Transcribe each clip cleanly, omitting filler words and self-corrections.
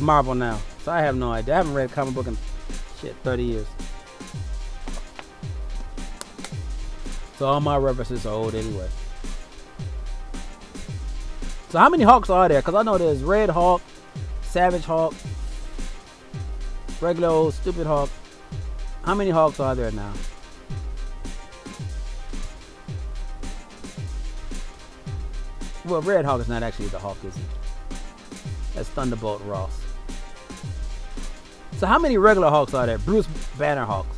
Marvel now, so I have no idea. I haven't read a comic book in shit 30 years. So all my references are old anyway. So how many Hawks are there? Because I know there's Red Hawk, Savage Hawk, regular old stupid Hawk. How many Hawks are there now? Well, Red Hawk is not actually the Hawk, is he? That's Thunderbolt Ross. So how many regular Hawks are there? Bruce Banner Hawks.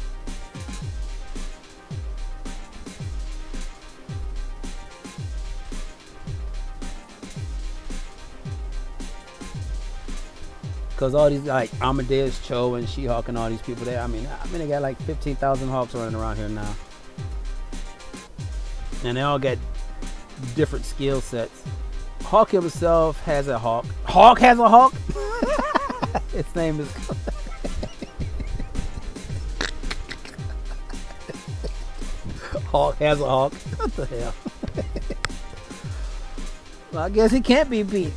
Because all these, like, Amadeus Cho and She-Hulk and all these people there, I mean, they got like 15,000 Hawks running around here now. And they all got different skill sets. Hawk himself has a Hawk. Hawk has a Hawk? His name is... Hawk has a Hawk. What the hell? Well, I guess he can't be beat.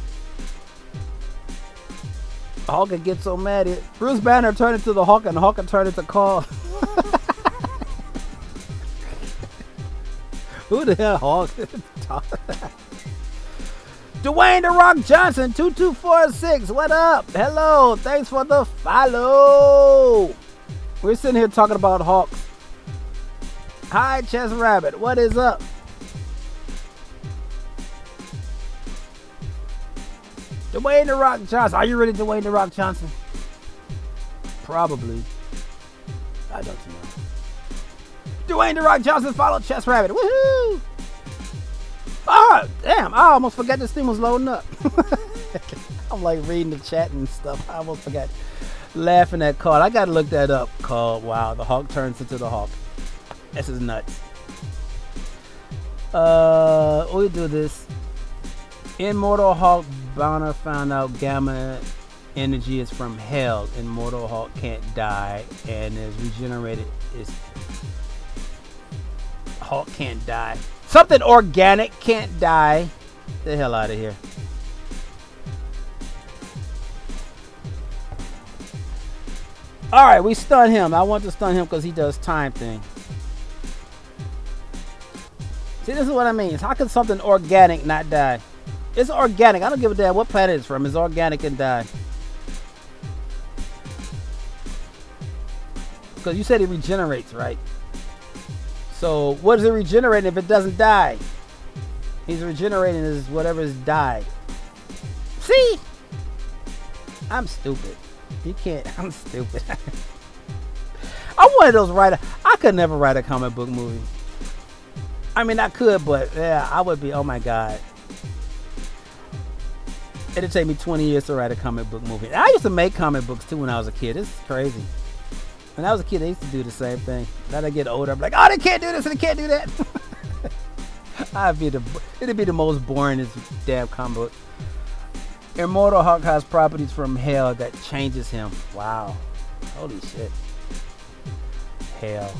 Hawk can get so mad at Bruce Banner turned into the Hawk and the Hawk can turn into Carl. Who the hell Hawk? Dwayne The Rock Johnson 2246. What up? Hello. Thanks for the follow. We're sitting here talking about Hawks. Hi, Chess Rabbit. What is up? Dwayne The Rock Johnson. Are you really Dwayne The Rock Johnson? Probably. I don't know. Dwayne The Rock Johnson followed Chess Rabbit. Woohoo! Oh, damn. I almost forgot this thing was loading up. I'm like reading the chat and stuff. I almost forgot. Laughing at Carl. I gotta look that up. Carl. Wow, the Hawk turns into the Hawk. This is nuts. We'll do this. Immortal Hawk Banner found out gamma energy is from hell. Immortal Hawk can't die and is regenerated. Hawk can't die. Something organic can't die. Get the hell out of here. Alright, we stun him. I want to stun him because he does time thing. See, this is what I mean. How can something organic not die? It's organic. I don't give a damn what planet it's from. It's organic and die. Because you said it regenerates, right? So what does it regenerate if it doesn't die? He's regenerating as whatever is died. See? I'm stupid. You can't. I'm stupid. I'm one of those writers. I could never write a comic book movie. I mean, I could, but yeah, I would be. Oh my God. It'd take me 20 years to write a comic book movie. I used to make comic books too when I was a kid. It's crazy. When I was a kid, they used to do the same thing. Now I get older, I'm like, oh, they can't do this and they can't do that. It'd be the most boring damn comic book. Immortal Hawk has properties from hell that changes him. Wow. Holy shit. Hell.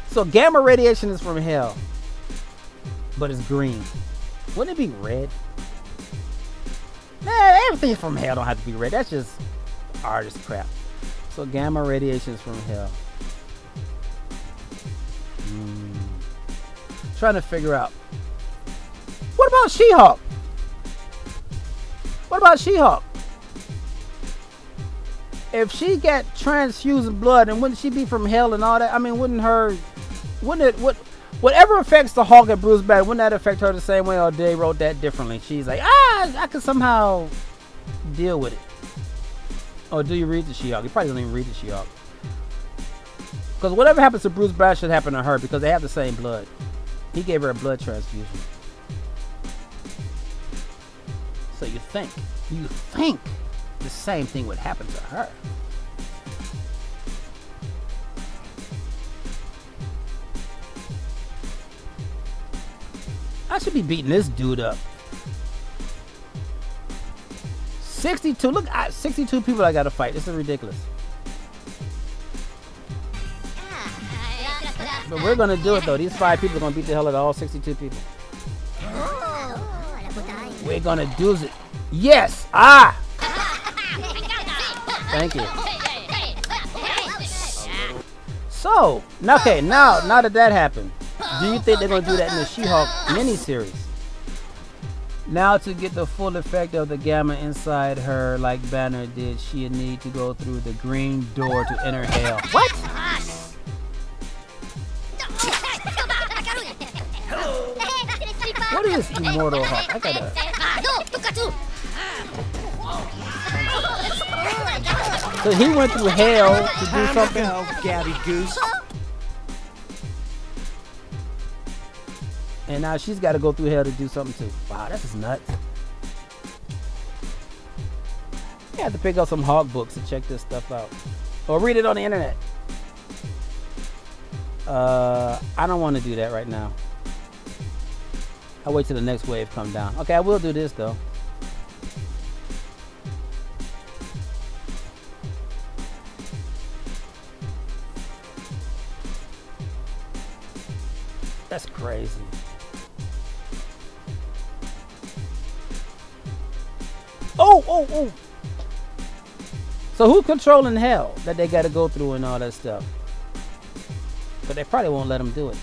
So gamma radiation is from hell, but it's green. Wouldn't it be red? Nah, everything from hell don't have to be red. That's just artist crap. So gamma radiation is from hell. Trying to figure out. What about She-Hulk? What about She-Hulk? If she got transfusing blood, and wouldn't she be from hell and all that? I mean, whatever affects the Hulk and Bruce Banner, wouldn't that affect her the same way, or they wrote that differently? She's like, I could somehow deal with it. Or do you read the She-Hulk? You probably don't even read the She-Hulk. Because whatever happens to Bruce Banner should happen to her, because they have the same blood. He gave her a blood transfusion. So you think the same thing would happen to her. I should be beating this dude up. 62. Look, 62 people I gotta fight. This is ridiculous. But we're gonna do it though. These 5 people are gonna beat the hell out of all 62 people. We're gonna do it. Yes. Thank you. So, okay, now that happened, do you think they're gonna do that in the She-Hulk miniseries? Now to get the full effect of the gamma inside her, like Banner did, she'd need to go through the green door to enter hell. What? What is Immortal Hulk? I gotta... So he went through hell to do something? Gabby Goose. And now she's got to go through hell to do something too. Wow, that's just nuts. You have to pick up some Hulk books to check this stuff out. Or read it on the internet. I don't want to do that right now. I'll wait till the next wave come down. Okay, I will do this though. That's crazy. Oh. So who's controlling hell that they got to go through and all that stuff? But they probably won't let them do it.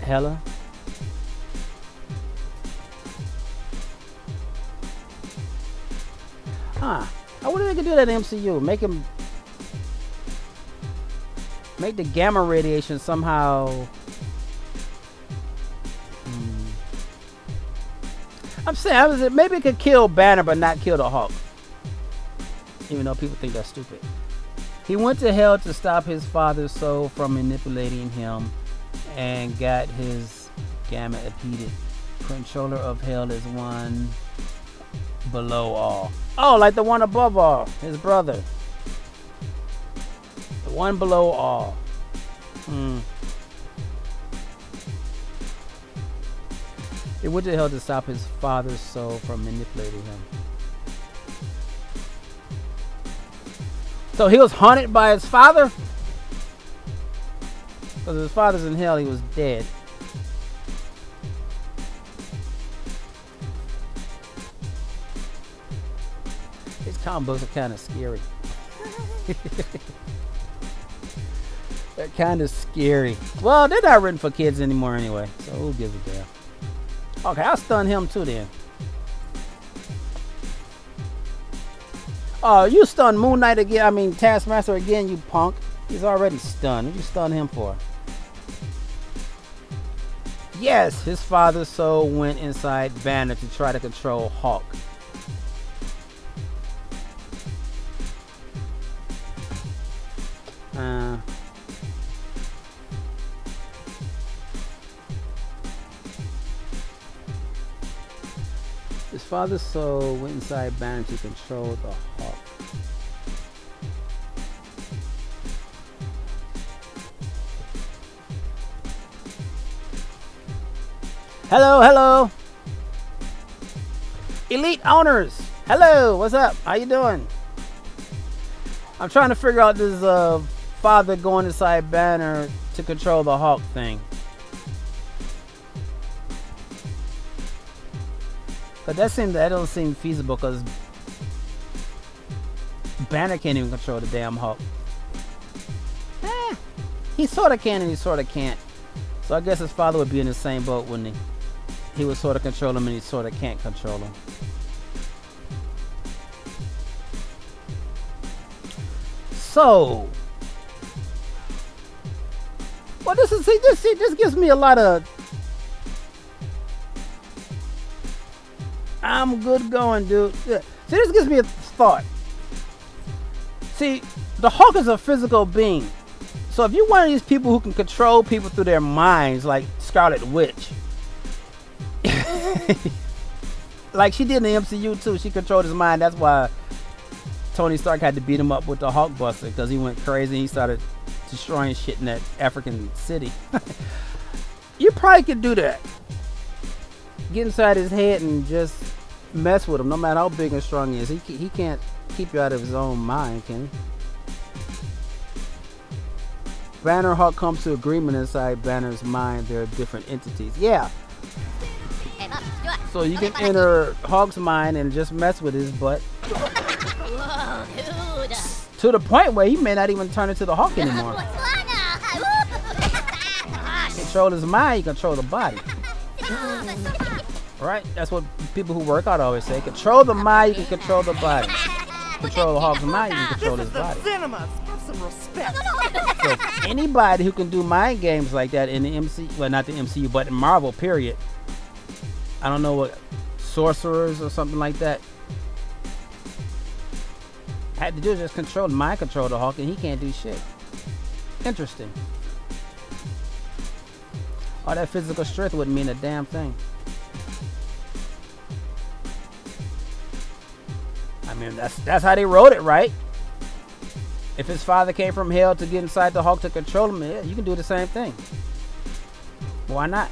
Hella. Huh. I wonder if they could do that in MCU. Make the gamma radiation somehow... I'm saying, maybe it could kill Banner but not kill the Hulk. Even though people think that's stupid. He went to hell to stop his father's soul from manipulating him and got his gamma impeded. Controller of hell is one below all. Oh, like the one above all. His brother. The one below all. He went to hell to stop his father's soul from manipulating him. So he was haunted by his father? Because his father's in hell, he was dead. These comic books are kind of scary. They're kind of scary. Well, they're not written for kids anymore anyway, so who gives a damn? Okay, I'll stun him too then. Oh, you stun Moon Knight again. I mean, Taskmaster again, you punk. He's already stunned. What you stun him for? Yes, his father's soul went inside Banner to try to control Hulk. His father's soul went inside Banner to control the Hulk. Hello, hello. Elite owners. Hello, what's up? How you doing? I'm trying to figure out this father going inside Banner to control the Hulk thing. But that don't seem feasible because Banner can't even control the damn Hulk. He sort of can and he sort of can't. So I guess his father would be in the same boat, wouldn't he? He would sort of control him and he sort of can't control him. So, well, this gives me a lot of. I'm good going, dude. Yeah. See, this gives me a thought. See, the Hulk is a physical being. So if you're one of these people who can control people through their minds, like Scarlet Witch, like she did in the MCU too, she controlled his mind. That's why Tony Stark had to beat him up with the Hulk Buster, because he went crazy and he started destroying shit in that African city. You probably could do that. Get inside his head and just mess with him, no matter how big and strong he is. He can't keep you out of his own mind, can he? Banner Hulk comes to agreement inside Banner's mind. They're different entities. Yeah. So you can enter Hulk's mind and just mess with his butt. To the point where he may not even turn into the Hulk anymore. Control his mind, he control the body. Right? That's what people who work out always say. Control the mind, you can control the body. Control the Hulk's mind, you can control his body. So anybody who can do mind games like that in the MCU, well, not the MCU, but in Marvel, period. I don't know what, sorcerers or something like that. Had to do is just mind control the Hulk, and he can't do shit. Interesting. All that physical strength wouldn't mean a damn thing. I mean, that's how they wrote it, right? If his father came from hell to get inside the Hulk to control him, yeah, you can do the same thing. Why not?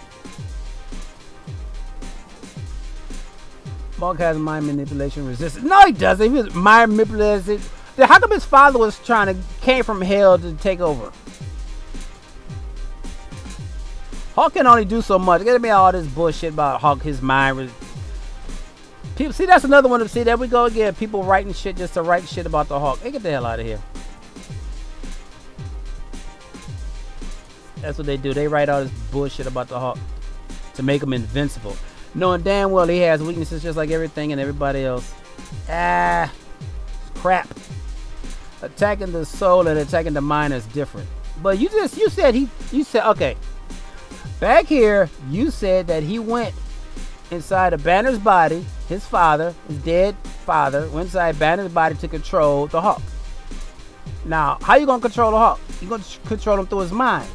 Hulk has mind manipulation resistance. No, he doesn't. He was mind manipulation. How come his father came from hell to take over? Hulk can only do so much. Get me all this bullshit about Hulk, his mind. People, see, that's another one to see. There we go again. People writing shit just to write shit about the Hulk. Hey, get the hell out of here. That's what they do. They write all this bullshit about the Hulk to make him invincible, knowing damn well he has weaknesses just like everything and everybody else. Crap. Attacking the soul and attacking the mind is different. But you said okay. Back here, you said that he went inside of Banner's body, his father, his dead father, went inside Banner's body to control the Hulk. Now, how you gonna control the Hulk? You gonna control him through his mind.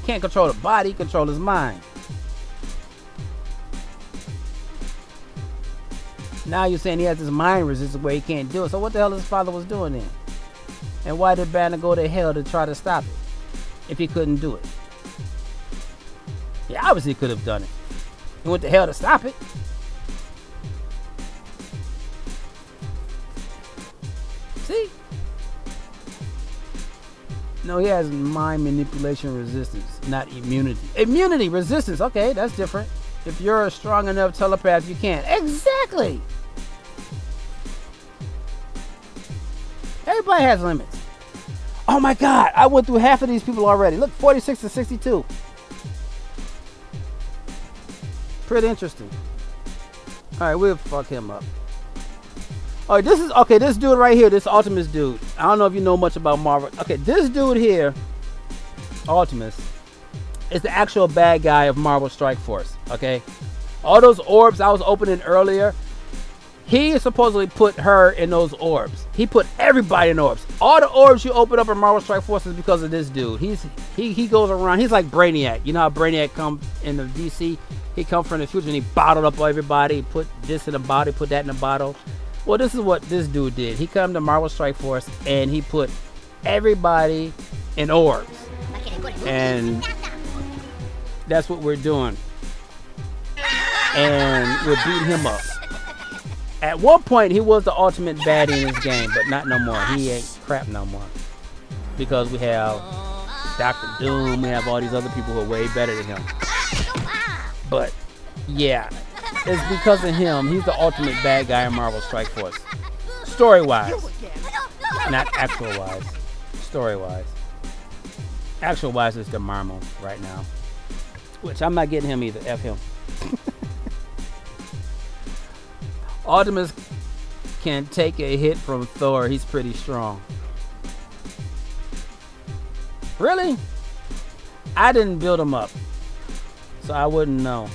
Can't control the body, control his mind. Now you're saying he has this mind resistance where he can't do it. So what the hell his father was doing then? And why did Banner go to hell to try to stop it if he couldn't do it? He obviously could have done it. He went to hell to stop it. See? No, he has mind manipulation resistance, not immunity. Immunity, resistance, okay, that's different. If you're a strong enough telepath, you can't. Exactly! Everybody has limits. Oh my God, I went through half of these people already. Look, 46 to 62. Pretty interesting. Alright, we'll fuck him up. Alright, this dude right here, this Ultimus dude. I don't know if you know much about Marvel. Okay, this dude here, Ultimus, is the actual bad guy of Marvel Strike Force. Okay? All those orbs I was opening earlier, he supposedly put her in those orbs. He put everybody in orbs. All the orbs you open up in Marvel Strike Force is because of this dude. He goes around, he's like Brainiac. You know how Brainiac come in the DC? He come from the future and he bottled up everybody, put this in a bottle, put that in a bottle. Well, this is what this dude did. He come to Marvel Strike Force and he put everybody in orbs. And that's what we're doing. And we're beating him up. At one point, he was the ultimate baddie in this game, but not no more. He ain't crap no more. Because we have Dr. Doom, we have all these other people who are way better than him. But, yeah, it's because of him. He's the ultimate bad guy in Marvel Strike Force. Story-wise. Not actual-wise. Story-wise. Actual-wise is the Marmo right now. Which I'm not getting him either. F him. Ultimus can take a hit from Thor. He's pretty strong. Really? I didn't build him up, so I wouldn't know.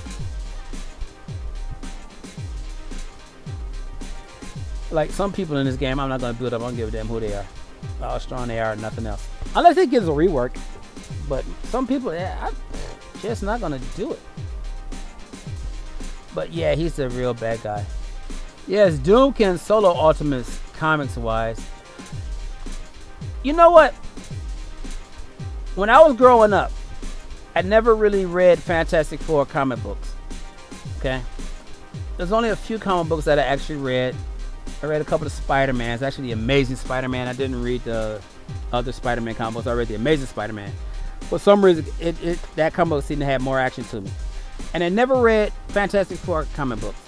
Like some people in this game, I'm not going to build up. I don't give a damn who they are, how strong they are, nothing else. Unless it gives a rework. But some people, yeah, I'm just not going to do it. But yeah, he's the real bad guy. Yes, Doom can solo Ultimus comics-wise. You know what? When I was growing up, I never really read Fantastic Four comic books. Okay? There's only a few comic books that I actually read. I read a couple of Spider-Mans. Actually, the Amazing Spider-Man. I didn't read the other Spider-Man comic books. I read the Amazing Spider-Man. For some reason, that comic book seemed to have more action to me. And I never read Fantastic Four comic books.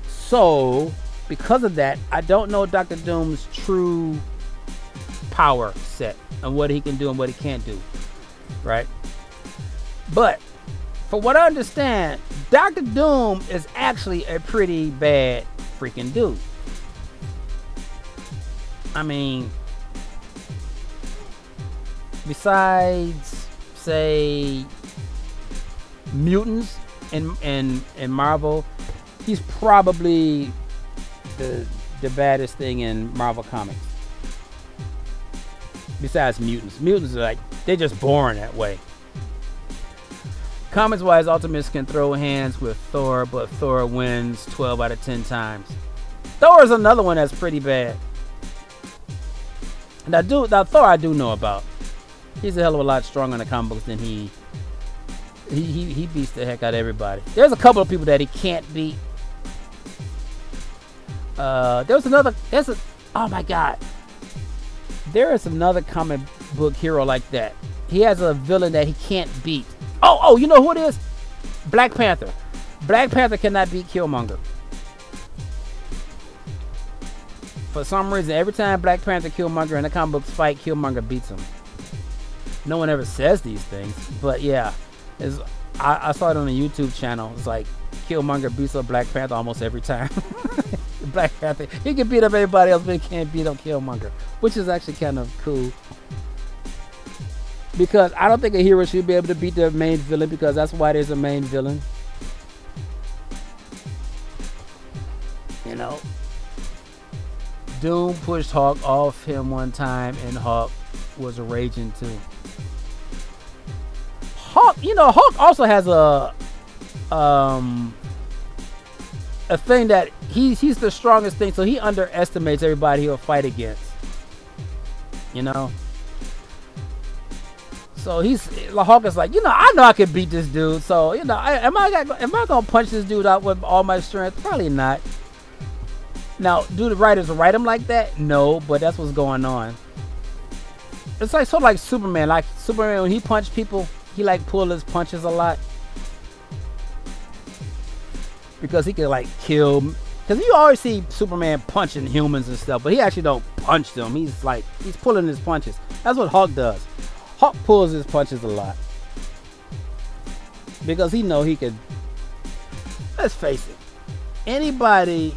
So, because of that, I don't know Dr. Doom's true power set and what he can do and what he can't do, right? But for what I understand, Dr. Doom is actually a pretty bad freaking dude. I mean, besides, say, mutants in Marvel, he's probably the baddest thing in Marvel Comics. Besides mutants. Mutants are like, they're just born that way. Comics wise, Ultimates can throw hands with Thor, but Thor wins 12 out of 10 times. Thor is another one that's pretty bad. Now Thor I do know about. He's a hell of a lot stronger in the comic books than he beats the heck out of everybody. There's a couple of people that he can't beat. Oh my god. There is another comic book hero like that. He has a villain that he can't beat. Oh, you know who it is? Black Panther. Black Panther cannot beat Killmonger. For some reason, every time Black Panther Killmonger in the comic books fight, Killmonger beats him. No one ever says these things, but yeah. I saw it on the YouTube channel. It's like Killmonger beats up Black Panther almost every time. Black Panther, he can beat up everybody else, but he can't beat up Killmonger, which is actually kind of cool. Because I don't think a hero should be able to beat the main villain, because that's why there's a main villain. You know, Doom pushed Hawk off him one time, and Hawk was raging too. Hawk also has a thing that he's the strongest thing, so he underestimates everybody he'll fight against. You know. So Hawk is like, I know I can beat this dude. So, am I gonna punch this dude out with all my strength? Probably not. Now, do the writers write him like that? No, but that's what's going on. It's like sort of like Superman. Like Superman, when he punched people, he like pull his punches a lot because he can like kill. Because you always see Superman punching humans and stuff, but he actually don't punch them. He's pulling his punches. That's what Hawk does. Hawk pulls his punches a lot because he know he could. Let's face it, anybody,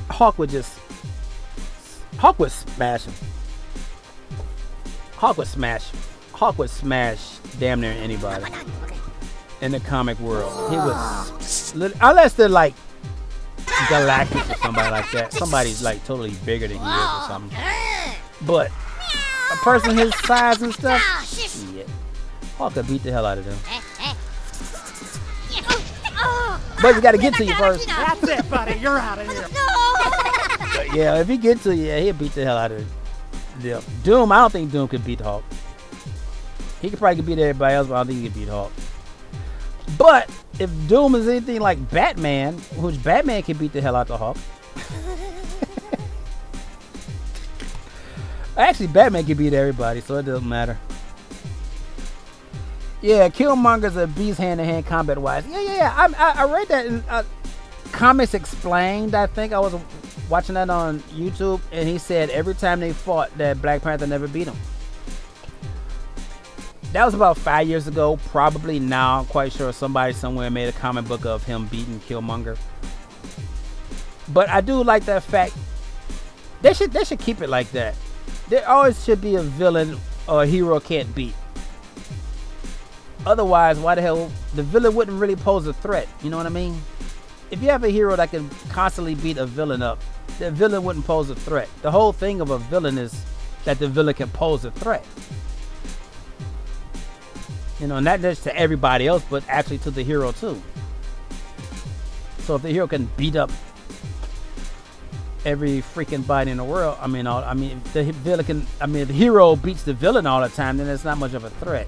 Hawk would smash him. Hawk would smash damn near anybody in the comic world. He would, unless they're like Galactus or somebody like that. Somebody's like totally bigger than he is or something. But a person his size and stuff, shit, Hawk could beat the hell out of them. But we gotta get to you first. That's it, buddy. You're out of here. But yeah, if he gets to you, he'll beat the hell out of them. Doom, I don't think Doom could beat Hawk. He could probably beat everybody else, but I don't think he could beat Hawk. But if Doom is anything like Batman, which Batman can beat the hell out of Hawk. Actually, Batman can beat everybody, so it doesn't matter. Yeah, Killmonger's a beast hand-to-hand combat-wise. Yeah. I read that in Comics Explained, I think. I was watching that on YouTube, and he said every time they fought that Black Panther never beat him. That was about 5 years ago, probably now. I'm quite sure somebody somewhere made a comic book of him beating Killmonger. But I do like that fact. They should keep it like that. There always should be a villain or a hero can't beat. Otherwise, why the hell the villain wouldn't really pose a threat? You know what I mean? If you have a hero that can constantly beat a villain up, the villain wouldn't pose a threat. The whole thing of a villain is that the villain can pose a threat. You know, not just to everybody else, but actually to the hero too. So if the hero can beat up every freaking body in the world, if the villain can, if the hero beats the villain all the time, then it's not much of a threat.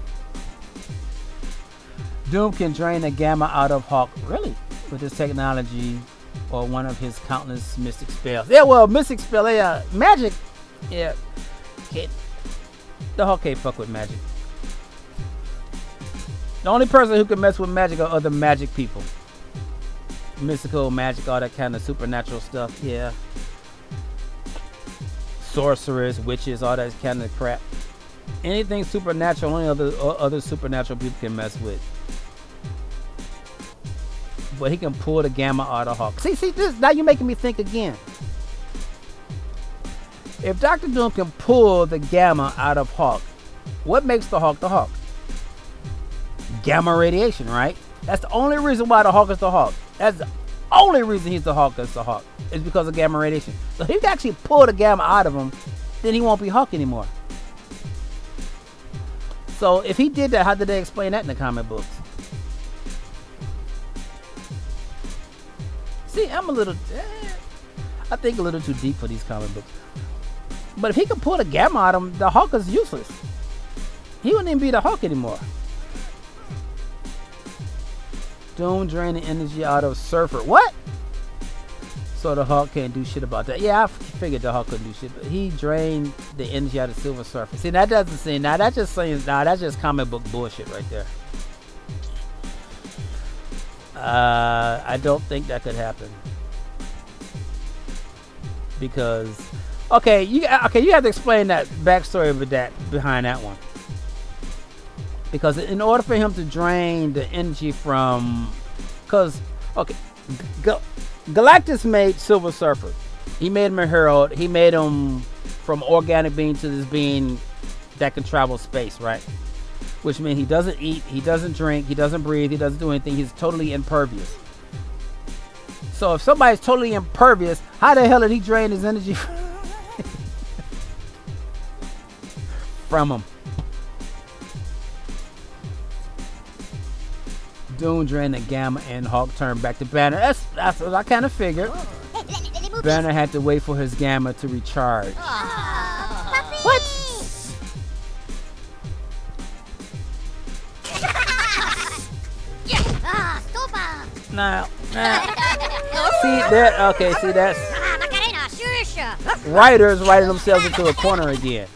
Doom can drain the gamma out of Hawk, really, with his technology or one of his countless mystic spells. Yeah, well, mystic spell, magic. Yeah, the Hawk can't fuck with magic. The only person who can mess with magic are other magic people. mystical, magic, all that kind of supernatural stuff. Yeah. Sorcerers, witches, all that kind of crap. Anything supernatural, only other supernatural people can mess with. But he can pull the gamma out of Hawk. See, this now you're making me think again. If Dr. Doom can pull the gamma out of Hawk, what makes the Hawk the Hawk? Gamma radiation, right? That's the only reason why the Hawk is the Hawk. That's the only reason he's the Hawk is the Hawk. Is because of gamma radiation. So if he can actually pull the gamma out of him, then he won't be Hawk anymore. So if he did that, how did they explain that in the comic books? See, I'm I think a little too deep for these comic books. But if he can pull the gamma out of him, the Hawk is useless. He wouldn't even be the Hawk anymore. Doom drain the energy out of Surfer. What? So the Hawk can't do shit about that. Yeah, I figured the Hawk couldn't do shit, but he drained the energy out of Silver Surfer. See, that doesn't seem. Now that's just saying. Now that's just comic book bullshit right there. I don't think that could happen because. Okay, you have to explain that backstory with that behind that one. Because in order for him to drain the energy from, Galactus made Silver Surfer. He made him a hero. He made him from organic being to this being that can travel space, right? Which means he doesn't eat, he doesn't drink, he doesn't breathe, he doesn't do anything. He's totally impervious. So if somebody's totally impervious, how the hell did he drain his energy from him? Doom drained the gamma and Hawk turned back to Banner. That's what I kind of figured. Banner had to wait for his gamma to recharge. What? Now, see that? Okay, see that's writers writing themselves into a corner again.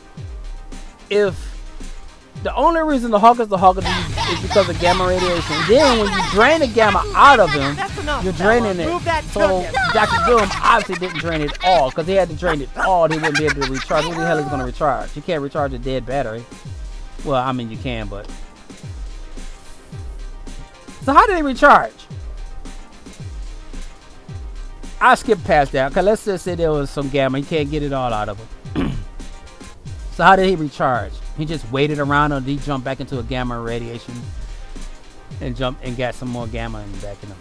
If the only reason the Hawk is is because of gamma radiation, then when you drain the gamma out of him, you're draining it. So Dr. Doom obviously didn't drain it all, because he had to drain it all. He wouldn't be able to recharge. What the hell is he going to recharge? You can't recharge a dead battery. Well, I mean you can, but so how did he recharge? I skipped past that. Okay, let's just say there was some gamma. You can't get it all out of him. So how did he recharge? He just waited around until he jumped back into a gamma radiation and jumped and got some more gamma back in him.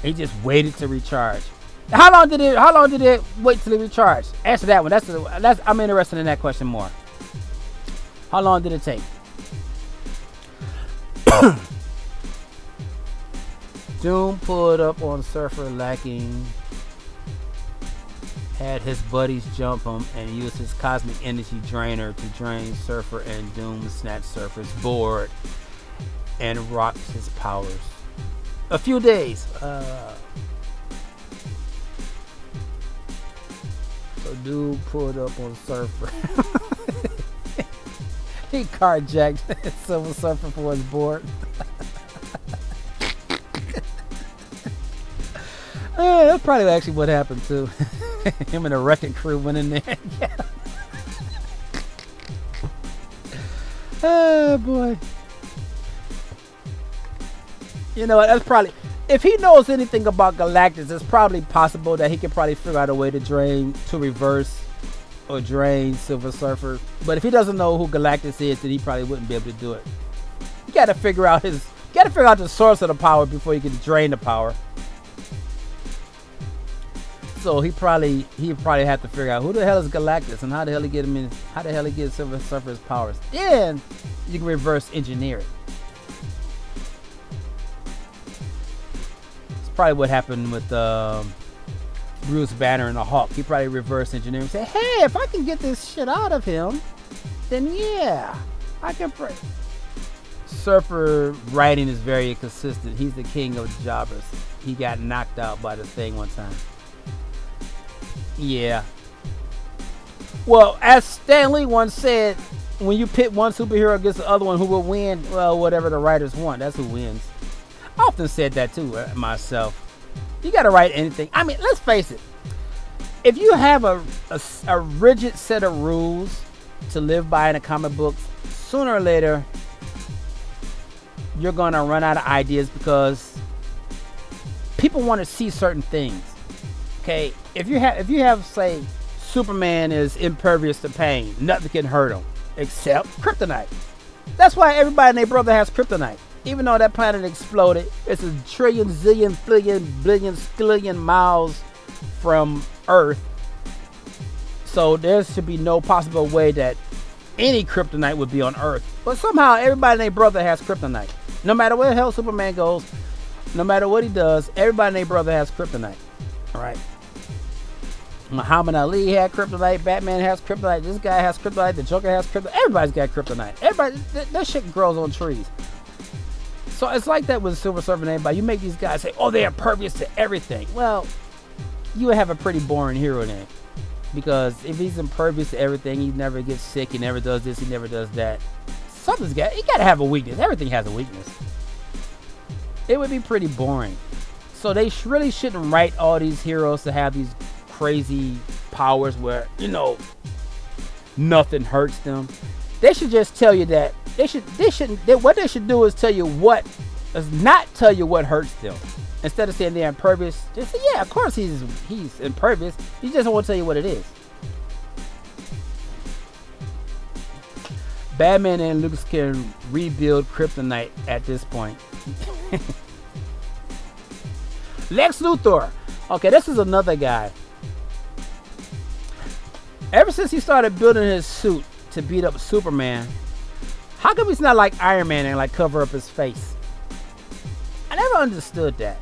He just waited to recharge. How long did it wait till he recharged? Answer that one. That's I'm interested in that question more. How long did it take? Doom pulled up on Surfer lacking, had his buddies jump him, and used his cosmic energy drainer to drain Surfer, and Doom snatched Surfer's board and rocked his powers. A few days. So Doom pulled up on Surfer. He carjacked Silver Surfer for his board. That's probably actually what happened too. Him and the wrecking crew went in there. Yeah. Oh boy. You know what? That's probably, if he knows anything about Galactus, it's probably possible that he could probably figure out a way to reverse or drain Silver Surfer. But if he doesn't know who Galactus is, then he probably wouldn't be able to do it. You got to figure out the source of the power before you can drain the power. So he probably have to figure out who the hell is Galactus and how the hell he get Silver Surfer's powers. Then you can reverse engineer it. It's probably what happened with Bruce Banner and the Hawk. He probably reverse engineer and say, hey, if I can get this shit out of him, then yeah, I can pray. Surfer writing is very inconsistent. He's the king of jobbers. He got knocked out by the thing one time. Yeah. Well, as Stan Lee once said, when you pit one superhero against the other one, who will win? Well, whatever the writers want, that's who wins. I often said that too myself. You gotta write anything. I mean, let's face it. If you have a rigid set of rules to live by in a comic book, sooner or later you're gonna run out of ideas because people want to see certain things. Okay, if you have say Superman is impervious to pain, nothing can hurt him except kryptonite. That's why everybody and their brother has kryptonite. Even though that planet exploded, it's a trillion, zillion, billion, skillion miles from Earth. So there should be no possible way that any kryptonite would be on Earth. But somehow everybody and their brother has kryptonite. No matter where the hell Superman goes, no matter what he does, everybody and their brother has kryptonite. Alright. Muhammad Ali had kryptonite, Batman has kryptonite, this guy has kryptonite, the Joker has kryptonite, everybody's got kryptonite. Everybody, that shit grows on trees. So it's like that with Silver Surfer and everybody. You make these guys say, oh, they are impervious to everything. Well, you would have a pretty boring hero then. Because if he's impervious to everything, he never gets sick, he never does this, he never does that. Something's got, he gotta have a weakness. Everything has a weakness. It would be pretty boring. So they really shouldn't write all these heroes to have these crazy powers where, you know, nothing hurts them. They should just tell you that what they should do is tell you what does not tell you what hurts them. Instead of saying they're impervious, just say, yeah, of course he's impervious. He just won't tell you what it is. Batman and Lucas can rebuild kryptonite at this point. Lex Luthor. Okay, this is another guy. Ever since he started building his suit to beat up Superman, how come he's not like Iron Man and like cover up his face? I never understood that.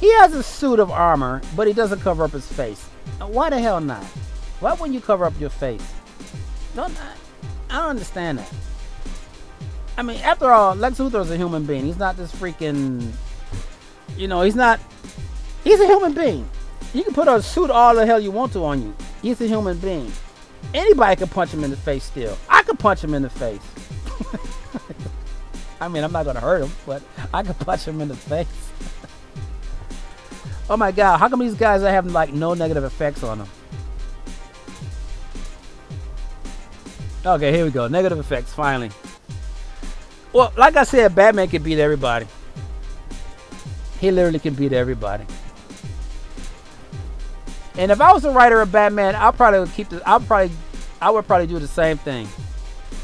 He has a suit of armor, but he doesn't cover up his face. Why the hell not? Why wouldn't you cover up your face? I don't understand that. I mean, after all, Lex Luthor is a human being. He's not this freaking, you know, he's a human being. You can put a suit all the hell you want to on you. He's a human being. Anybody can punch him in the face still. I could punch him in the face. I mean, I'm not going to hurt him, but I could punch him in the face. Oh my God, how come these guys are having like no negative effects on them? Okay, here we go. Negative effects, finally. Well, like I said, Batman can beat everybody. He literally can beat everybody. And if I was a writer of Batman, I would probably do the same thing.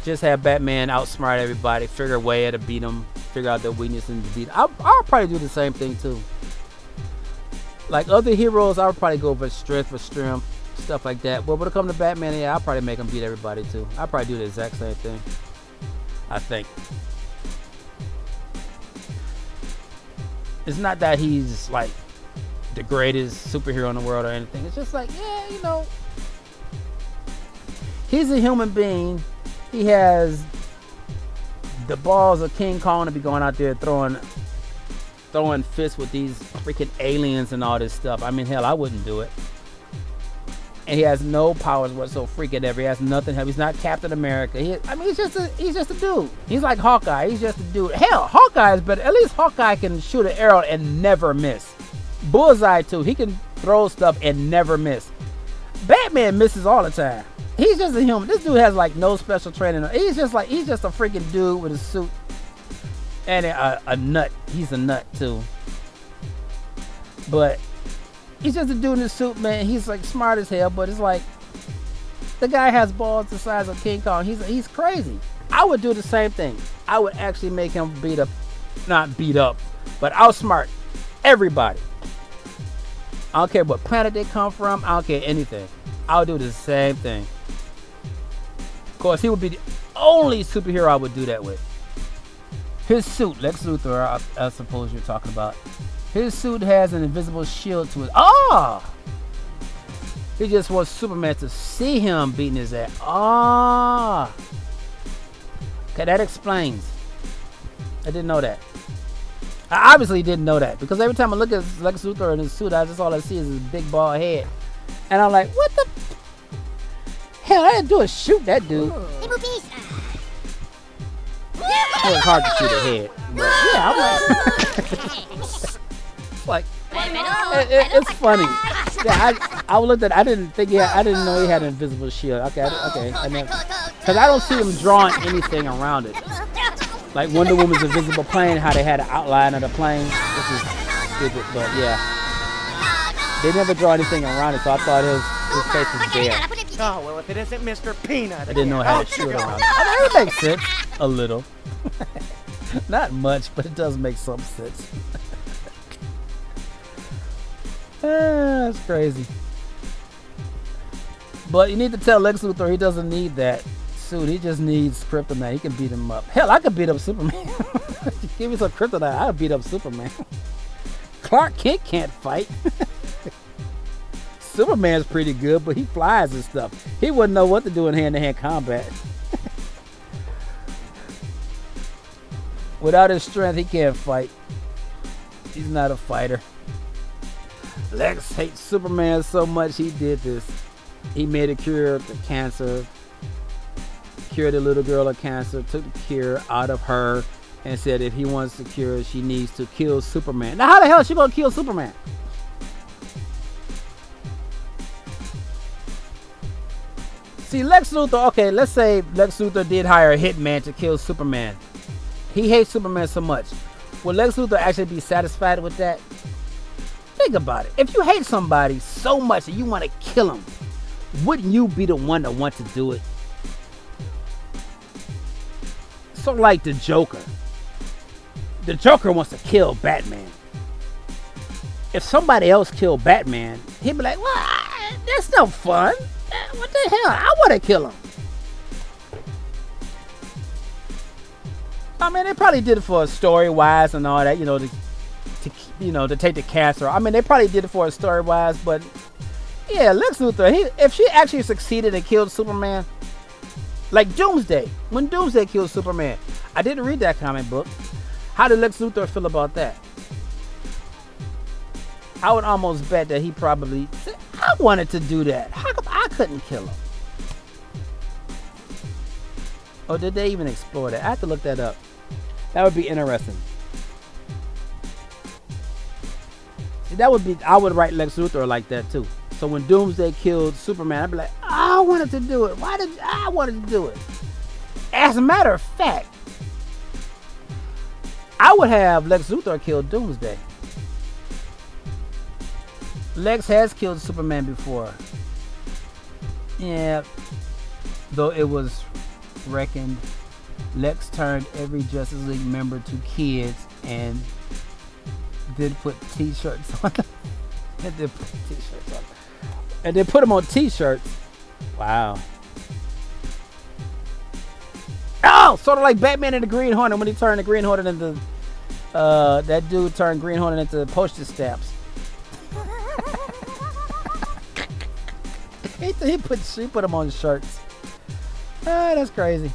Just have Batman outsmart everybody, figure a way to beat them, figure out their weakness and beat them. I'll probably do the same thing too. Like other heroes, I would probably go for strength, stuff like that. But when it comes to Batman, yeah, I'll probably make him beat everybody too. I'll probably do the exact same thing. I think. It's not that he's like the greatest superhero in the world or anything. It's just like, yeah, you know, he's a human being. He has the balls of King Kong to be going out there throwing fists with these freaking aliens and all this stuff. I mean, hell, I wouldn't do it. And he has no powers whatsoever. Freaking ever. He has nothing. He's not Captain America. He's just a dude. He's like Hawkeye. He's just a dude. Hell, Hawkeye is better. At least Hawkeye can shoot an arrow and never miss. Bullseye too. He can throw stuff and never miss. Batman misses all the time. He's just a human. This dude has like no special training. He's just a freaking dude with a suit and a nut. He's a nut too. But he's just a dude in a suit, man. He's like smart as hell, but it's like the guy has balls the size of King Kong. He's crazy. I would do the same thing. I would actually make him not beat up, but outsmart everybody. I don't care what planet they come from. I don't care anything. I'll do the same thing. Of course, he would be the only superhero I would do that with. His suit, Lex Luthor, I suppose you're talking about. His suit has an invisible shield to it. Oh! He just wants Superman to see him beating his ass. Oh! Okay, that explains. I didn't know that. I obviously didn't know that, because every time I look at Lex Luthor in his suit, all I see is his big bald head. And I'm like, what the hell? I didn't do is shoot that dude. Well, it's hard to shoot ahead. But yeah, I'm like, it's funny. Yeah, I looked at. I didn't know he had an invisible shield. Okay. Because I don't see him drawing anything around it. Like Wonder Woman's invisible plane, how they had an outline of the plane, which is stupid. But yeah, they never draw anything around it, so I thought his face was there. Oh, well, if it isn't Mr. Peanut. I didn't know how to shoot around it. I mean, it makes sense. A little. Not much, but it does make some sense. That's crazy. But you need to tell Lex Luthor he doesn't need that suit. He just needs kryptonite. He can beat him up. Hell, I could beat up Superman. Give me some kryptonite. I'll beat up Superman. Clark Kent can't fight. Superman's pretty good, but he flies and stuff. He wouldn't know what to do in hand-to-hand combat. Without his strength, he can't fight. He's not a fighter. Lex hates Superman so much he did this. He made a cure to cancer, cured a little girl of cancer, took the cure out of her, and said if he wants to cure, she needs to kill Superman. Now, how the hell is she gonna kill Superman? See, Lex Luthor, okay, let's say Lex Luthor did hire a hitman to kill Superman. He hates Superman so much. Will Lex Luthor actually be satisfied with that? Think about it. If you hate somebody so much that you want to kill him, wouldn't you be the one that wants to do it? So like the Joker. The Joker wants to kill Batman. If somebody else killed Batman, he'd be like, well, that's no fun. What the hell? I want to kill him. I mean, they probably did it for story-wise and all that, you know, to take the cancer. I mean, they probably did it for story-wise, but yeah, Lex Luthor, if she actually succeeded and killed Superman, like Doomsday, when Doomsday killed Superman, I didn't read that comic book. How did Lex Luthor feel about that? I would almost bet that he probably said, I wanted to do that. How come I couldn't kill him? Or did they even explore that? I have to look that up. That would be interesting. See, that would be, I would write Lex Luthor like that too. So when Doomsday killed Superman, I'd be like, I wanted to do it. Why did I wanted to do it? As a matter of fact, I would have Lex Luthor kill Doomsday. Lex has killed Superman before. Yeah, though it was reckoned Lex turned every Justice League member to kids and did put t-shirts on them. And then put t-shirts on them. And then put them on t-shirts. Wow. Oh, sort of like Batman and the Green Hornet when he turned the Green Hornet into that dude turned Green Hornet into postage stamps. He put them on shirts. Ah, that's crazy.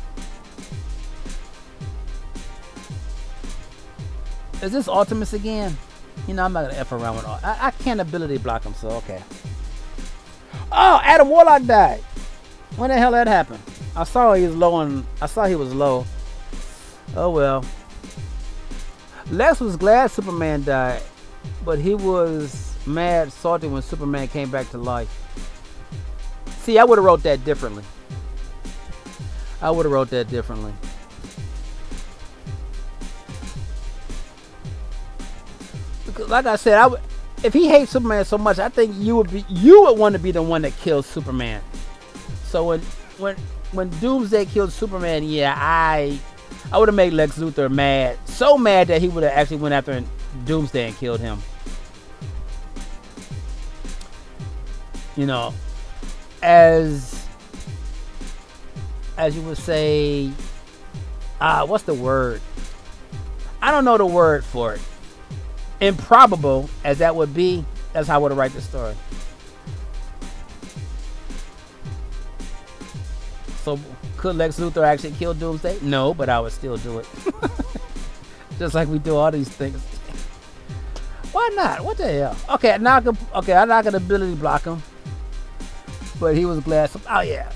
Is this Ultimates again? You know, I'm not gonna F around with all. I can't ability block him, so okay. Oh, Adam Warlock died. When the hell that happened? I saw he was low he was low. Oh well. Lex was glad Superman died, but he was mad, salty when Superman came back to life. See, I would have wrote that differently. Because like I said, if he hates Superman so much, I think you would want to be the one that kills Superman. So when Doomsday killed Superman, yeah, I would have made Lex Luthor mad. So mad that he would have actually went after Doomsday and killed him. You know, as you would say, what's the word? I don't know the word for it. Improbable as that would be, that's how I would have write the story. So could Lex Luthor actually kill Doomsday? No, but I would still do it. Just like we do all these things. Why not? What the hell? Okay, I knock an ability block him. But he was glad. Oh yeah.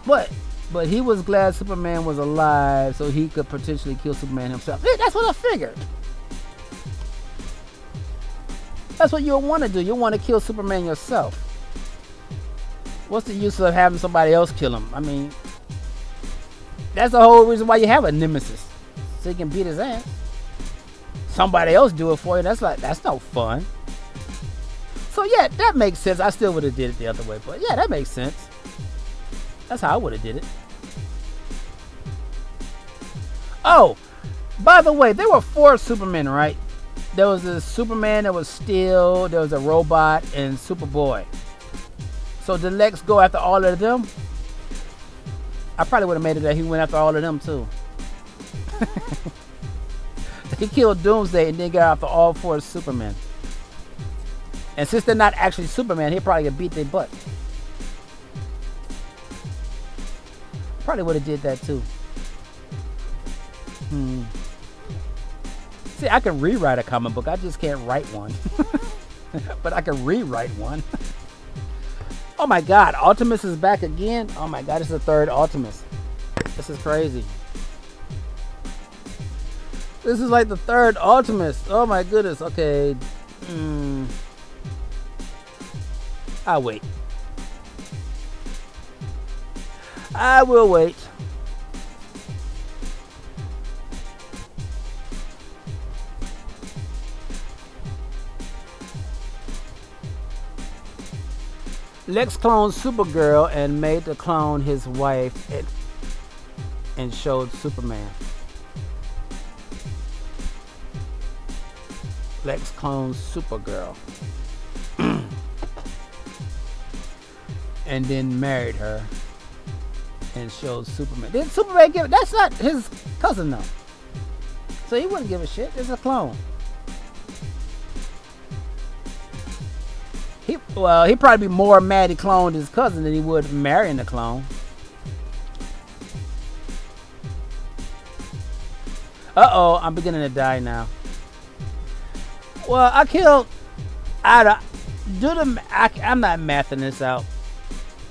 What? But he was glad Superman was alive so he could potentially kill Superman himself. Yeah, that's what I figured. That's what you'll want to do. You'll want to kill Superman yourself. What's the use of having somebody else kill him? I mean, that's the whole reason why you have a nemesis. So he can beat his ass. Somebody else do it for you. That's no fun. So yeah, that makes sense. I still would have did it the other way. But yeah, that makes sense. That's how I would have did it. Oh, by the way, there were 4 Supermen, right? There was a Superman, there was Steel, there was a Robot, and Superboy. So did Lex go after all of them? I probably would have made it that he went after all of them too. He killed Doomsday and then got after all 4 Supermen. And since they're not actually Superman, he'll probably get beat their butt. Probably would have did that too. See, I can rewrite a comic book. I just can't write one. But I can rewrite one. Oh my God, Optimus is back again. Oh my God, it's the 3rd Optimus. This is crazy. This is like the 3rd Optimus. Oh my goodness. Okay. I'll wait. I will wait. Lex cloned Supergirl and made the clone his wife and showed Superman. Lex cloned Supergirl and then married her and showed Superman. Did Superman give it? That's not his cousin though. So he wouldn't give a shit. It's a clone. He'd probably be more mad he cloned his cousin than he would marrying the clone. Uh-oh, I'm beginning to die now. Well, I killed... I'm not mathing this out.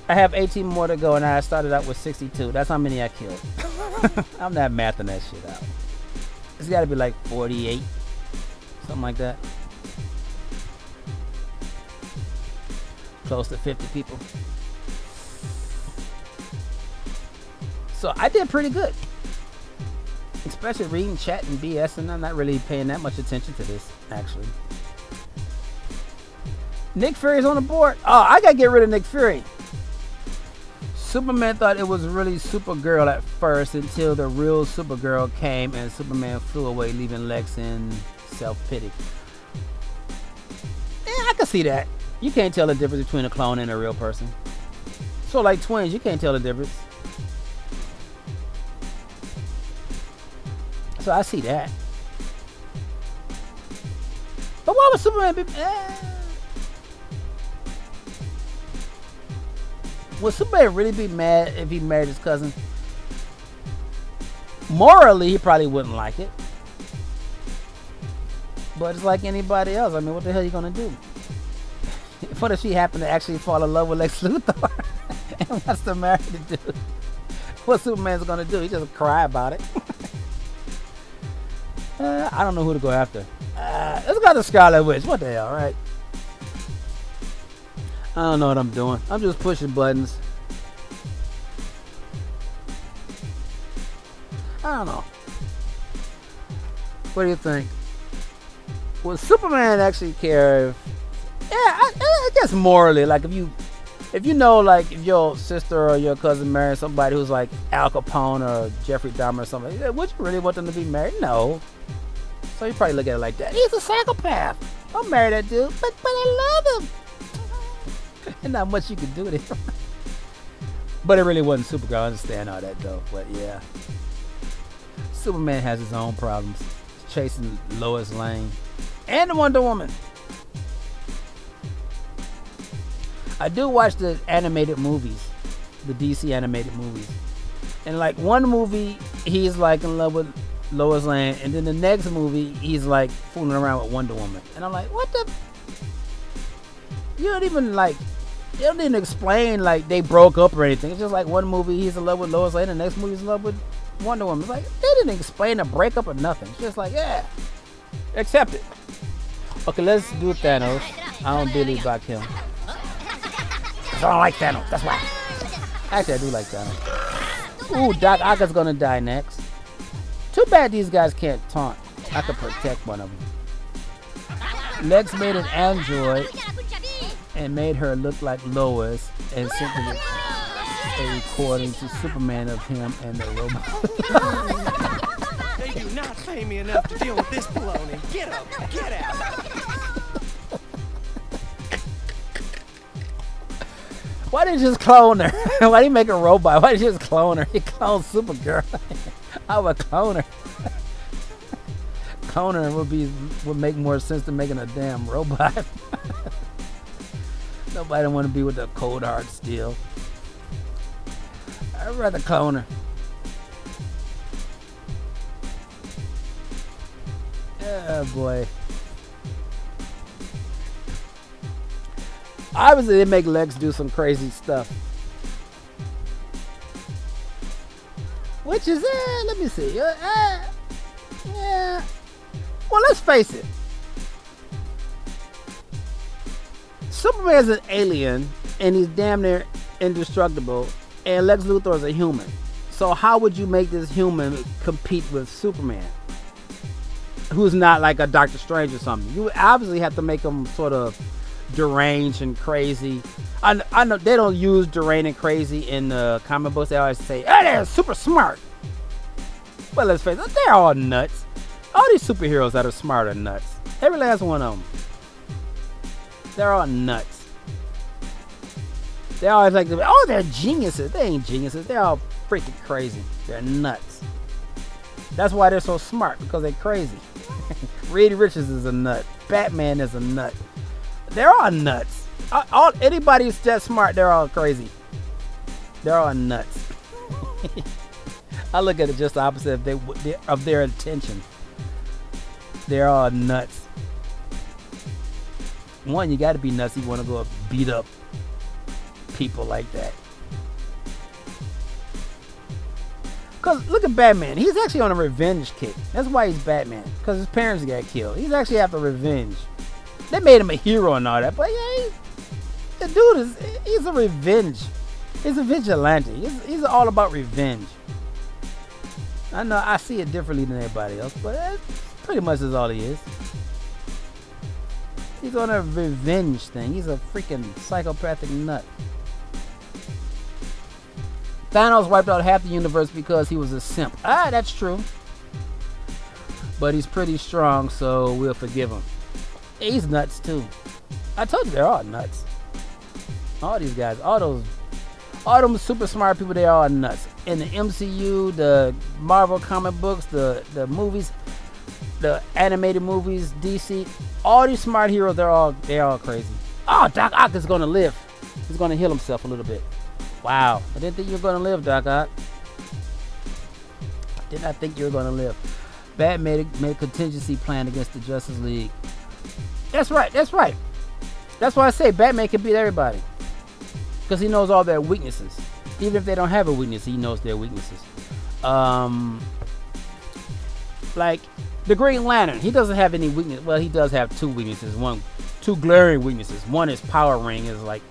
I have 18 more to go and I started out with 62. That's how many I killed. I'm not mathing that shit out. It's got to be like 48. Something like that. Close to 50 people. So I did pretty good. Especially reading chat and BS, and I'm not really paying that much attention to this, actually. Nick Fury's on the board. Oh, I gotta get rid of Nick Fury. Superman thought it was really Supergirl at first until the real Supergirl came and Superman flew away, leaving Lex in self-pity. Yeah, I can see that. You can't tell the difference between a clone and a real person. So like twins, you can't tell the difference. So I see that. But why would Superman be... Would Superman really be mad if he married his cousin? Morally, he probably wouldn't like it. But it's like anybody else. I mean, what the hell are you going to do? What if she happened to actually fall in love with Lex Luthor and wants to marry the dude? What Superman's going to do? He just cry about it. I don't know who to go after. Let's go to Scarlet Witch. What the hell, right? I don't know what I'm doing. I'm just pushing buttons. I don't know. What do you think? Would Superman actually care if... Yeah, I guess morally, like if you know, like if your sister or your cousin marries somebody who's like Al Capone or Jeffrey Dahmer or something, would you really want them to be married? No. So you probably look at it like that. He's a psychopath. I'll marry that dude, but I love him. And not much you can do to him. But it really wasn't Supergirl. I understand all that though. But yeah, Superman has his own problems. He's chasing Lois Lane and Wonder Woman. I do watch the animated movies, the DC animated movies, and like one movie he's like in love with Lois Lane, and then the next movie he's like fooling around with Wonder Woman, and I'm like, what the? You don't even like They don't even explain like they broke up or anything. It's just like one movie he's in love with Lois Lane, the next movie he's in love with Wonder Woman. It's like they didn't explain a breakup or nothing. It's just like, yeah, accept it. Okay, let's do Thanos. I don't believe about him. I don't like Thanos. That's why. Actually, I do like Thanos. Ooh, Doc Oct's gonna die next. Too bad these guys can't taunt. I could protect one of them. Lex made an android and made her look like Lois and sent a recording to Superman of him and the robot. They do not pay me enough to deal with this baloney. Get up, get out. Why didn't you just clone her? Why did you make a robot? Why did you just clone her? You cloned Supergirl. I would clone her. Cloning her would make more sense than making a damn robot. Nobody don't want to be with the cold hard steel. I'd rather clone her. Oh boy. Obviously, they make Lex do some crazy stuff. Which is, let me see. Yeah. Well, let's face it. Superman's an alien, and he's damn near indestructible, and Lex Luthor is a human. So how would you make this human compete with Superman, who's not like a Doctor Strange or something? You would obviously have to make him sort of deranged and crazy. I know they don't use deranged and crazy in the comic books. They always say, "Oh, they're super smart." But let's face it, they're all nuts. All these superheroes that are smart are nuts. Every last one of them. They're all nuts. They always like to be, oh, they're geniuses. They ain't geniuses. They're all freaking crazy. They're nuts. That's why they're so smart, because they're crazy. Reed Richards is a nut. Batman is a nut. They're all nuts. Anybody who's that smart, they're all crazy. They're all nuts. I look at it just the opposite of their intention. They're all nuts. One, you got to be nuts if you want to go beat up people like that. Because look at Batman. He's actually on a revenge kick. That's why he's Batman. Because his parents got killed. He's actually after revenge. They made him a hero and all that. But yeah, the dude he's a revenge. He's a vigilante. He's all about revenge. I know I see it differently than everybody else, but that's pretty much is all he is. He's on a revenge thing. He's a freaking psychopathic nut. Thanos wiped out half the universe because he was a simp. Ah, that's true. But he's pretty strong, so we'll forgive him. He's nuts too. I told you they're all nuts. All these guys, all them super smart people, they all nuts. In the MCU, the Marvel comic books, the movies, the animated movies, DC, all these smart heroes, they're all crazy. Oh, Doc Ock is gonna live. He's gonna heal himself a little bit. Wow, I didn't think you were gonna live, Doc Ock. Did not think you were gonna live. Batman made a contingency plan against the Justice League. That's right. That's right. That's why I say Batman can beat everybody, because he knows all their weaknesses. Even if they don't have a weakness, he knows their weaknesses. Like the Green Lantern, he doesn't have any weakness. Well, he does have two weaknesses. Two glaring weaknesses. One is power ring is like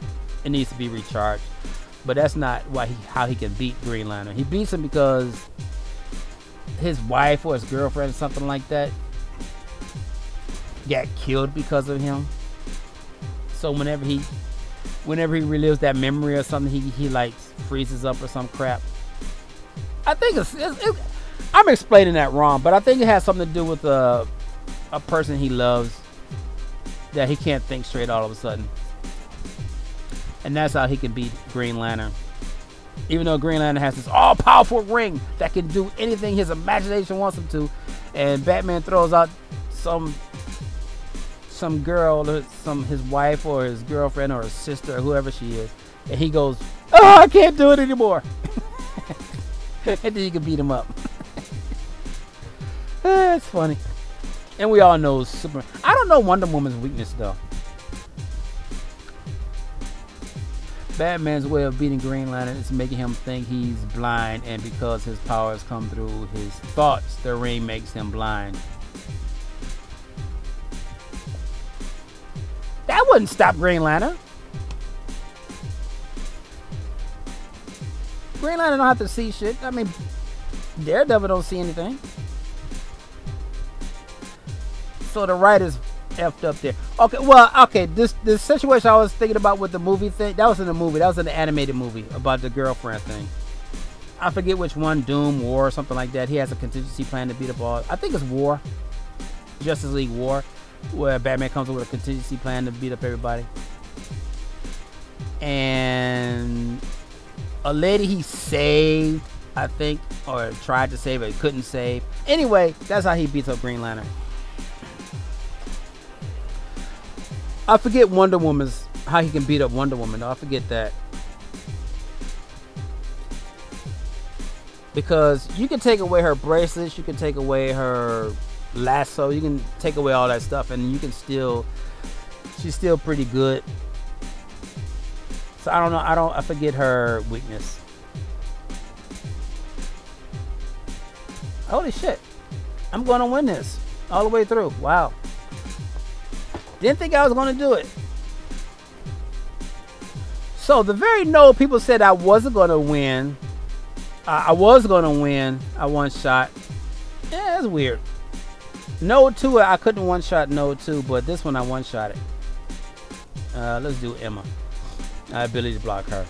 it needs to be recharged, but that's not how he can beat Green Lantern. He beats him because his wife or his girlfriend or something like that got killed because of him. So whenever he relives that memory or something, he like freezes up or some crap. I think I'm explaining that wrong, but I think it has something to do with a person he loves that he can't think straight all of a sudden, and that's how he can beat Green Lantern. Even though Green Lantern has this all-powerful ring that can do anything his imagination wants him to, and Batman throws out some girl, his wife or his girlfriend or his sister or whoever she is, and he goes, "Oh, I can't do it anymore," and then you can beat him up. It's funny. And we all know Superman. I don't know Wonder Woman's weakness though. Batman's way of beating Green Lantern is making him think he's blind, and because his powers come through his thoughts, the ring makes him blind. That wouldn't stop Green Lantern. Green Lantern don't have to see shit. I mean, Daredevil don't see anything. So the writers effed up there. Okay, well, okay, this situation I was thinking about with the movie thing, that was in the movie. That was in the animated movie about the girlfriend thing. I forget which one, Doom, War, or something like that. He has a contingency plan to beat up all. I think it's War. Justice League War, where Batman comes up with a contingency plan to beat up everybody. And a lady he saved, I think, or tried to save, but couldn't save. Anyway, that's how he beats up Green Lantern. I forget Wonder Woman's, how he can beat up Wonder Woman, though. I forget that. Because you can take away her bracelets, you can take away her lasso, you can take away all that stuff, and you can still, she's still pretty good. So I don't know, I forget her weakness. Holy shit. I'm going to win this all the way through. Wow. Didn't think I was going to do it. So the very no people said I wasn't going to win. I was going to win a one shot. Yeah, that's weird. No 2, I couldn't one shot no 2, but this one I one shot it. Let's do Emma. Ability to block her.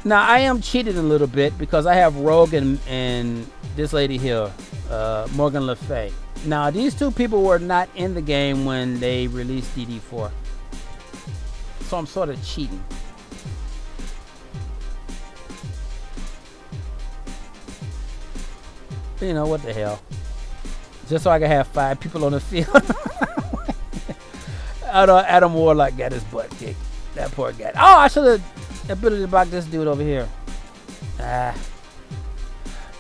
Now I am cheated a little bit because I have Rogue and this lady here, Morgan Le Fay. Now these two people were not in the game when they released DD4, so I'm sort of cheating. You know what the hell? Just so I can have 5 people on the field. Adam Warlock got his butt kicked. That poor guy. Oh, I should have ability to block this dude over here.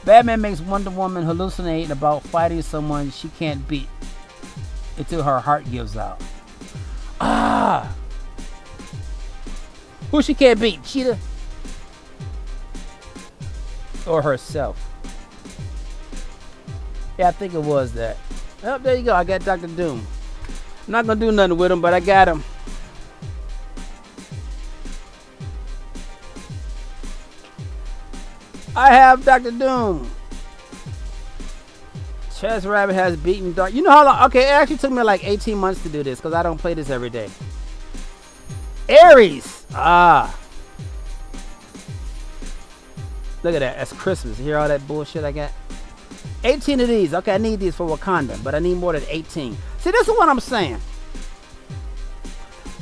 Batman makes Wonder Woman hallucinate about fighting someone she can't beat until her heart gives out. Who she can't beat? Cheetah? Or herself? Yeah, I think it was that. Oh, there you go. I got Dr. Doom. I'm not going to do nothing with him, but I got him. I have Dr. Doom. Chess Rabbit has beaten Dark. You know how long? Okay, it actually took me like 18 months to do this because I don't play this every day. Aries. Look at that. That's Christmas. You hear all that bullshit I got? 18 of these. Okay, I need these for Wakanda, but I need more than 18. See, this is what I'm saying.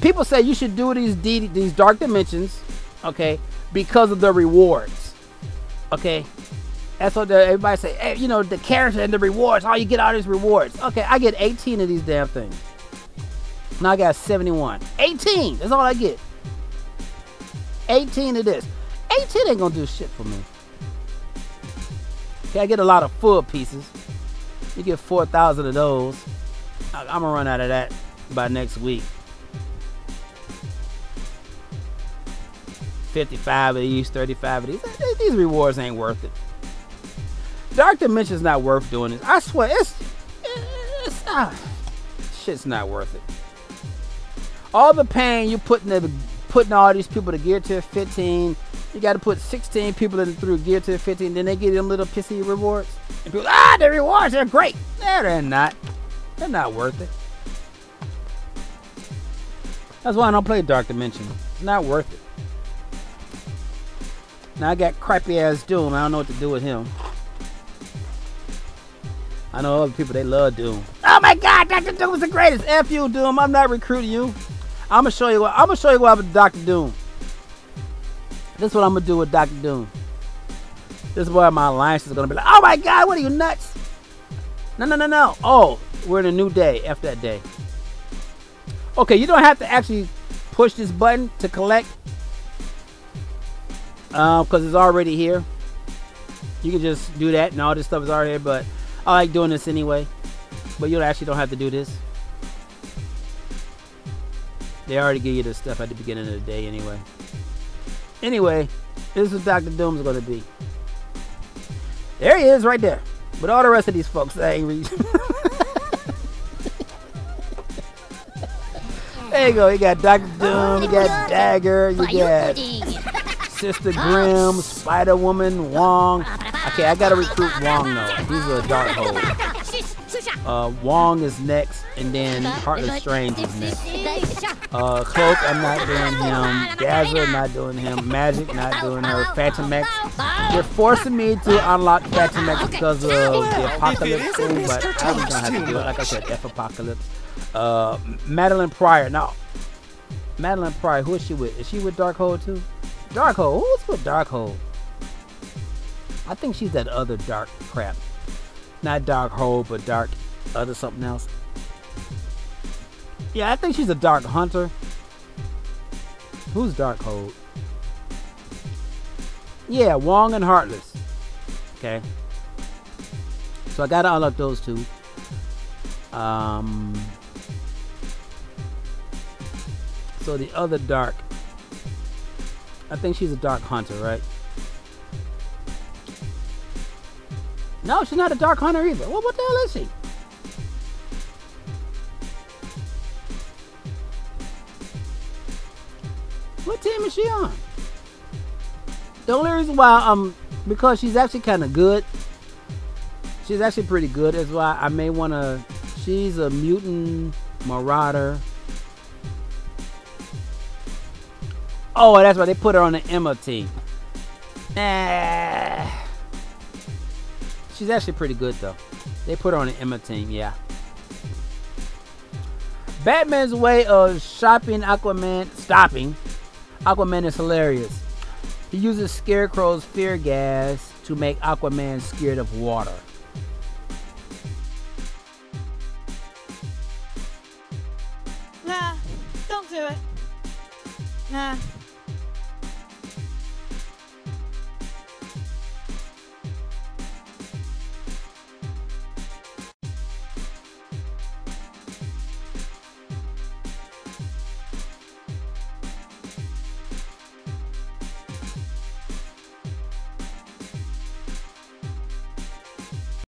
People say you should do these dark dimensions, okay, because of the rewards. Okay, that's what everybody say. Hey, you know, the character and the rewards. Oh, you get all these rewards. Okay, I get 18 of these damn things. Now I got 71. 18. That's all I get. 18 of this. 18 ain't gonna do shit for me. Okay, I get a lot of full pieces. You get 4,000 of those. I'm gonna run out of that by next week. 55 of these, 35 of these. These rewards ain't worth it. Dark Dimension's not worth doing this. I swear, shit's not worth it. All the pain you putting all these people to Gear Tier 15. You got to put 16 people through Gear Tier 15. Then they get them little pissy rewards. And people, the rewards are great. No, they're not. They're not worth it. That's why I don't play Dark Dimension. It's not worth it. Now I got crappy ass Doom. I don't know what to do with him. I know other people, they love Doom. Oh my God, Dr. Doom is the greatest. F you, Doom. I'm not recruiting you. I'm gonna show you what. I'm gonna show you what with Dr. Doom. This is what I'm gonna do with Dr. Doom. This is where my alliance is gonna be like, oh my God, what are you nuts? No. Oh, we're in a new day. F that day. Okay, you don't have to actually push this button to collect. Because it's already here. You can just do that and all this stuff is already here, but I like doing this anyway. But you actually don't have to do this. They already give you this stuff at the beginning of the day anyway. Anyway, this is what Dr. Doom's gonna be. There he is right there. But all the rest of these folks that ain't read. There you go. You got Dr. Doom, you got Dagger, you got Sister Grimm, Spider Woman, Wong. Okay, I gotta recruit Wong though. He's a dark hole. Wong is next, and then Heartless Strange is next. Cloak, I'm not doing him. Dazzler, not doing him. Magic, not doing her. Phantom X. They're forcing me to unlock Phantom X because of the Apocalypse thing, but I was gonna have to do it. Like I said, F Apocalypse. Madeline Pryor. No. Madeline Pryor, who is she with? Is she with Darkhold too? Darkhold? Who's with Darkhold? I think she's that other dark crap. Not Darkhold, but dark other something else. Yeah, I think she's a Dark Hunter. Who's Darkhold? Yeah, Wong and Heartless. Okay. So I gotta unlock those two. So the other dark, I think she's a Dark Hunter, right? No, she's not a Dark Hunter either. Well, what the hell is she? What team is she on? The only reason why, because she's actually kind of good. She's actually pretty good. That's why I may want to. She's a mutant marauder. Oh, that's why they put her on the Emma team. She's actually pretty good though. They put her on the Emma team, yeah. Batman's way of stopping Aquaman is hilarious. He uses Scarecrow's fear gas to make Aquaman scared of water. Nah, don't do it. Nah.